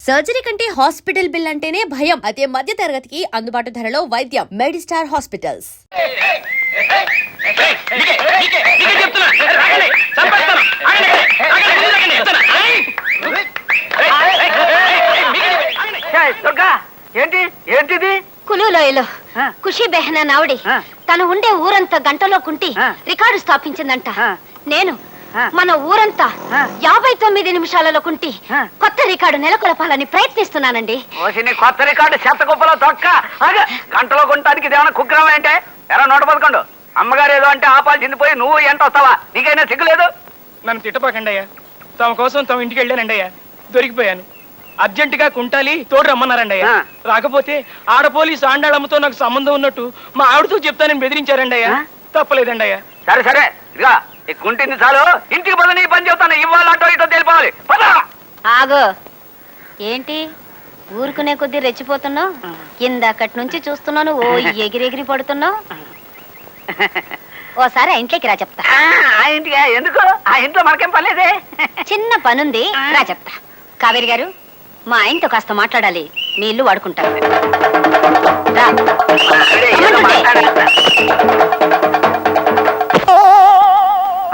Surgery కంటే hospital bill అంటేనే భయం. అదే మధ్య తరగతికి అందుబాటు ధరలో వైద్యం. Medistar hospitals. ఏంటిది? కులులోయలో ఖుషి బెహనా నావడి తను ఉండే ఊరంతా గంటలో కుంటి రికార్డు స్థాపించిందంట. నేను మన ఊరంతా 59 నిమిషాలలో కుంటి కొత్త రికార్డు నెలకొల్పాలని ప్రయత్నిస్తున్నానండి. కొత్త రికార్డు చెత్త కుప్పలో తొక్క గంటలో కొనడానికి ఇదేమన్నా కుగ్రమం అంటే ఎలా 111 అమ్మగారు ఏదో అంటే ఆపాల్సింది పోయి నువ్వు ఎంత వస్తావా? నీకైనా సిగ్గులేదు? నన్ను తిట్టపాకండి అయ్యా. తమ కోసం తమ ఇంటికి వెళ్ళానండి అయ్యా. దొరికిపోయాను. అర్జెంటుగా కుంటాలి తోడు రమ్మన్నారండి అయ్యా. రాకపోతే ఆడ పోలీసు ఆండాళమ్మతో నాకు సంబంధం ఉన్నట్టు మా ఆవిడతో చెప్తానని బెదిరించారండి అయ్యా. తప్పలేదండి అయ్యా. సరే సరే ఇదిగా కుంటింది చాలు, ఇంటికి పద, నీ పని చెబుతాను. ఇవాళ అటో ఇటో తెలిపాలి. పద. ఆగో, ఏంటి ఊరుకునే కొద్దీ రెచ్చిపోతున్నావు? ఇందాకటి నుంచి చూస్తున్నాను ఓ ఎగిరెగిరి పడుతున్నావు. ఓసారి ఆ ఇంట్లోకి రా చెప్తా. ఆ ఇంటికి ఎందుకు? ఆ ఇంట్లో మనకేం పర్లేదే. చిన్న పనుంది, రా చెప్తా. కావేరి గారు, మా ఆయనతో కాస్త మాట్లాడాలి. మీ ఇల్లు వాడుకుంటాను.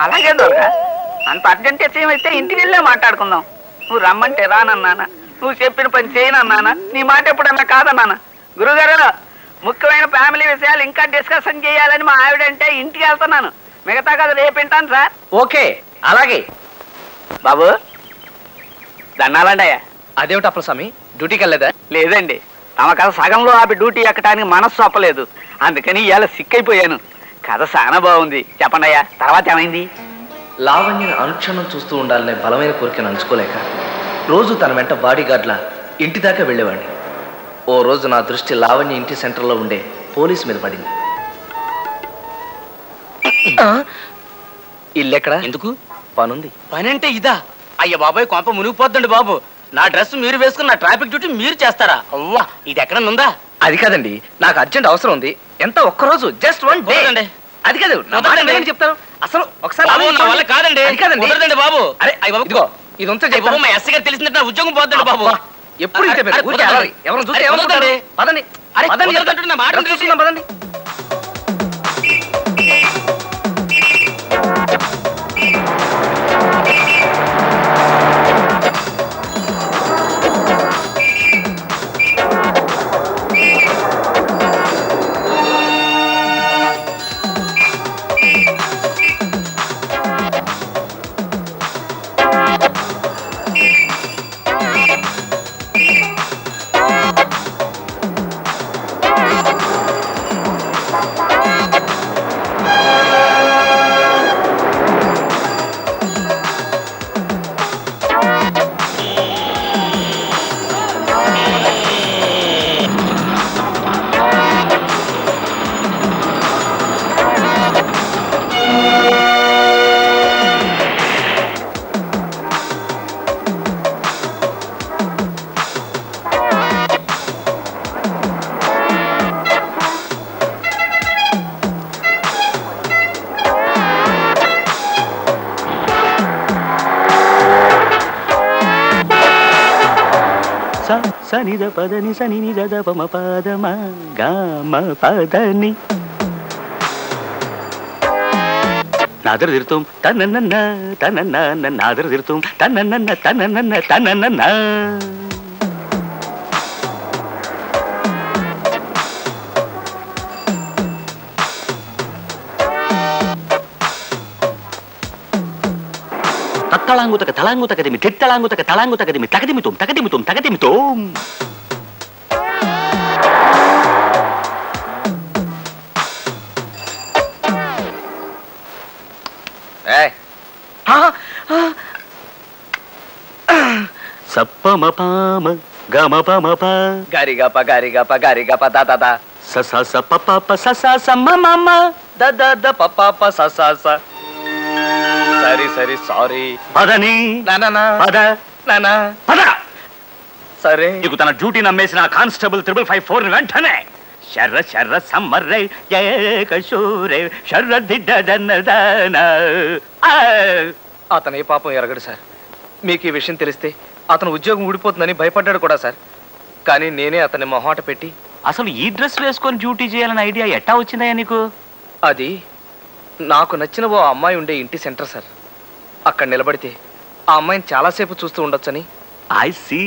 అలాగే దొరగా అంత అర్జెంట్ అయితే ఇంటికి వెళ్ళే మాట్లాడుకుందాం. నువ్వు రమ్మంటే రానన్నానా? నువ్వు చెప్పిన పని చేయనన్నానా? నీ మాట ఎప్పుడన్నా కాదన్నానా? గురుగారు, ముఖ్యమైన ఫ్యామిలీ విషయాలు ఇంకా డిస్కషన్ చేయాలని మా ఆవిడంటే ఇంటికి వెళ్తున్నాను. మిగతా కదా రేపు వింటాను సార్. ఓకే, అలాగే. బాబు దండాలండి అయ్యా. అదేమిటి అప్పలస్వామి, డ్యూటీకి వెళ్ళలేదా? లేదండి, తమ కథ సగంలో ఆపి డ్యూటీ ఎక్కడానికి మనస్సు ఒప్పలేదు. అందుకని ఇవాళ సిక్కైపోయాను. కథ చాలా బాగుంది. చెప్పండి అయ్యా, తర్వాత ఏమైంది? లావణ్యని అనుక్షణం చూస్తూ ఉండాలనే బలమైన కోరికను అంచుకోలేక రోజు తన వెంట బాడీ గార్డ్లా ఇంటి దాకా వెళ్ళేవాడిని. ఓ రోజు నా దృష్టి లావణ్య ఇంటి సెంటర్లో ఉండే పోలీస్ మీద పడింది. ఇల్లెక్కడా? ఎందుకు? పనుంది. పని అంటే ఇదా? అయ్య బాబాయ్, కొంప మునిగిపోద్దండి బాబు. నా డ్రెస్ మీరు వేసుకున్న నా ట్రాఫిక్ డ్యూటీ మీరు చేస్తారా? అవ్వా, ఇది ఎక్కడ ఉందా? అది కాదండి, నాకు అర్జెంట్ అవసరం ఉంది. ఎంత ఒక్కరోజు, జస్ట్ 1 డే అండి. అది కాదు, చెప్తాను అసలు ఒకసారి కాదండి. కాదండి బాబు. అరే ఇదిగో, ఇది ఉంటే చెప్పు. మా ఎస్సీ గారు తెలిసిందంటే నా ఉద్యోగం పోద్దండి బాబు. ఎప్పుడు ఎవరు చూస్తే పదండి. పదండి. సనిద పదని సని నిద పమ పదమ గామ పదని నాదర తిరుతాం తనన్న తనన్న నాదర తిరుతాం తనన్న తనన్న తనన్న. తలాంగుతక తలాంగుతకదిమి తిత్తలాంగుతక తలాంగుతకదిమి తకదిమితోం తకదిమితోం తకదిమితోం. సప్పమ పామ గమ పమ ప గారిగప గారిగప గారిగప దాదా స స స ప ప ప స స స మ మ మ ద పప్ప స స స. సరి సరి సారీ. పదని పద పద. సరే, నీకు తన డ్యూటీ నమ్మేసిన కానిస్టేబుల్ 554 వెంటనే శర్ర శర్ర సమ్మర్రై జయకశూరే శర్ర దిడ్డదన్నదాన. అతని పాపం ఎరగడు సార్. మీకు ఈ విషయం తెలిస్తే అతను ఉద్యోగం ఊడిపోతుందని భయపడ్డాడు కూడా సార్. కానీ నేనే అతన్ని మొహాట పెట్టి, అసలు ఈ డ్రెస్ వేసుకొని డ్యూటీ చేయాలన్న ఐడియా ఎట్టా వచ్చిందయ్యా నీకు? అది నాకు నచ్చిన ఓ అమ్మాయి ఉండే ఇంటి సెంటర్ సార్. అక్కడ నిలబడితే ఆ అమ్మాయిని చాలాసేపు చూస్తూ ఉండొచ్చని. I see.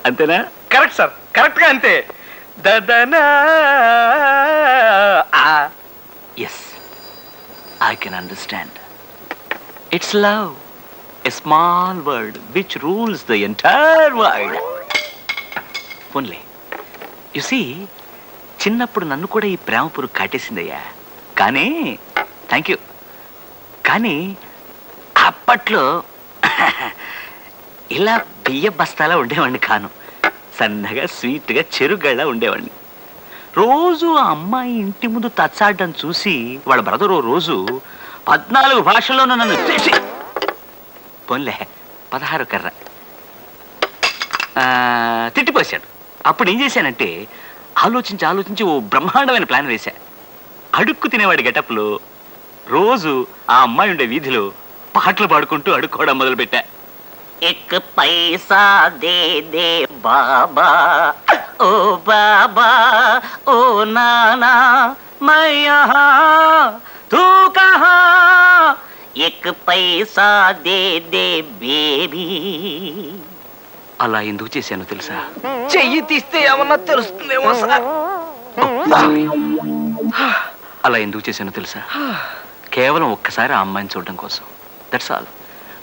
అంతేనా? కరెక్ట్ సార్, కరెక్ట్ గా అంతే. Yes, I can understand. It's love, a small word which rules the entire world. పోన్లే, యు సీ, చిన్నప్పుడు నన్ను కూడా ఈ ప్రేమ పురుగు కాటేసిందయ్యా. కానీ థ్యాంక్ యూ. కానీ అప్పట్లో ఇలా బియ్య బస్తాలా ఉండేవాడిని కాను. సన్నగా స్వీట్గా చెరుగళ్ళ ఉండేవాడిని. రోజు ఆ అమ్మాయి ఇంటి ముందు తచ్చాడడం చూసి వాళ్ళ బ్రదర్ ఓ రోజు 14 భాషల్లోనూ నన్ను చేసి, పోన్లే 16 కర్ర తిట్టిపోశాడు. అప్పుడు ఏం చేశానంటే ఆలోచించి ఓ బ్రహ్మాండమైన ప్లాన్ వేశా. అడుక్కు తినేవాడి గెటప్లో రోజు ఆ అమ్మాయి ఉండే వీధిలో పాటలు పాడుకుంటూ అడుక్కోవడం మొదలుపెట్టా. ఎక్ పైసా దే దే బాబా, ఓ బాబా, ఓ నానా, మై యహా, తూ కహా, ఎక్ పైసా దే దే బేబీ. అలా ఎందుకు చేశానో తెలుసా? చెయ్యి తీస్తే ఏమన్నా తెలుస్తుందేమో సార్. అలా ఎందుకు చేశానో తెలుసా? కేవలం ఒక్కసారి ఆ అమ్మాయిని చూడడం కోసం. That's all.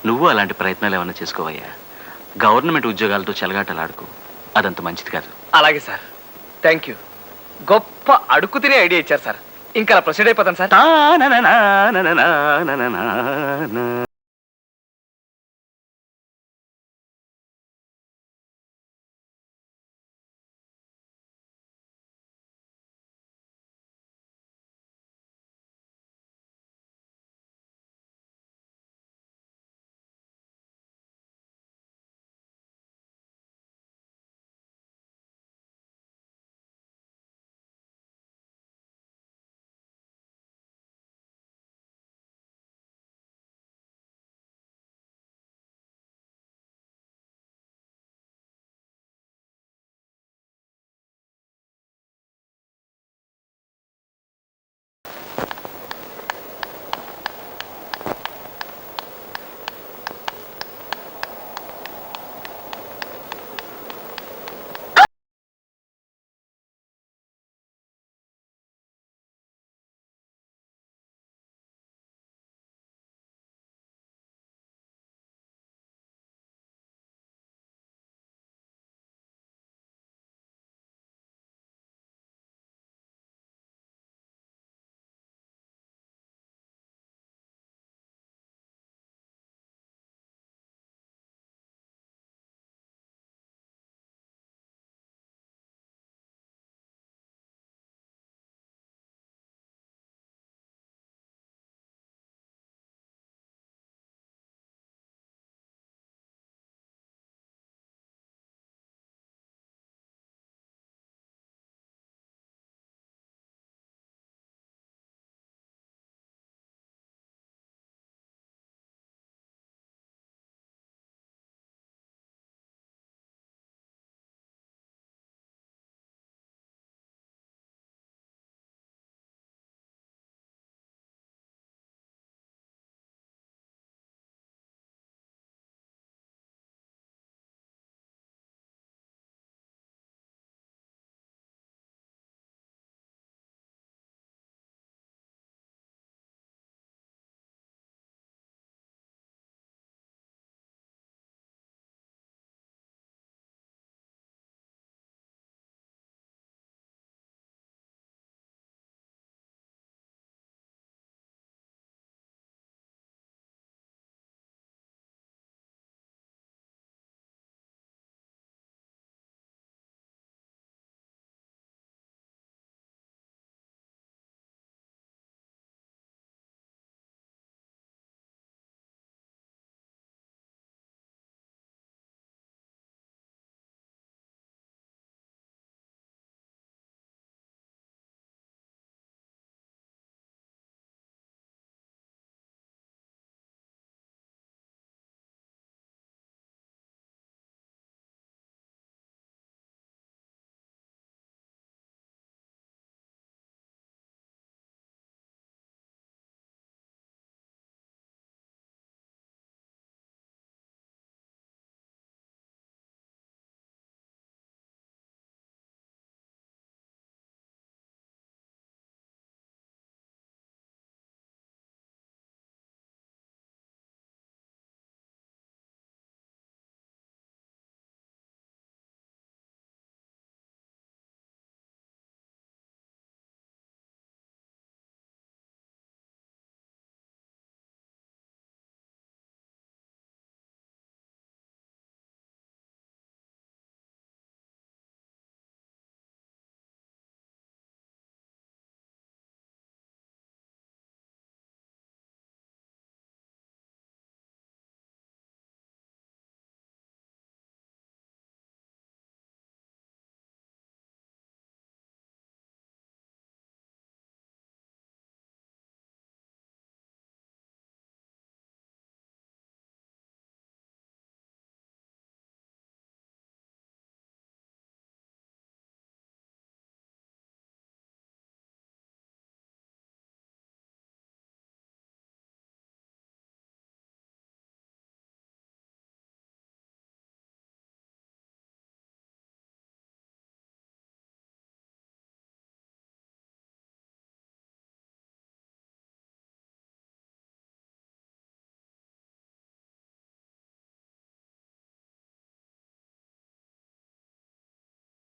నువ్వు అలాంటి ప్రయత్నాలు ఏమైనా చేసుకోవయ్యా. గవర్నమెంట్ ఉద్యోగాలతో చెలగాటలాడుకో, అదంత మంచిది కాదు. అలాగే సార్, థ్యాంక్ యూ. గొప్ప అడుక్కు తినే ఐడియా ఇచ్చారు సార్. ఇంకా ప్రొసీడ్ అయిపోతాను సార్.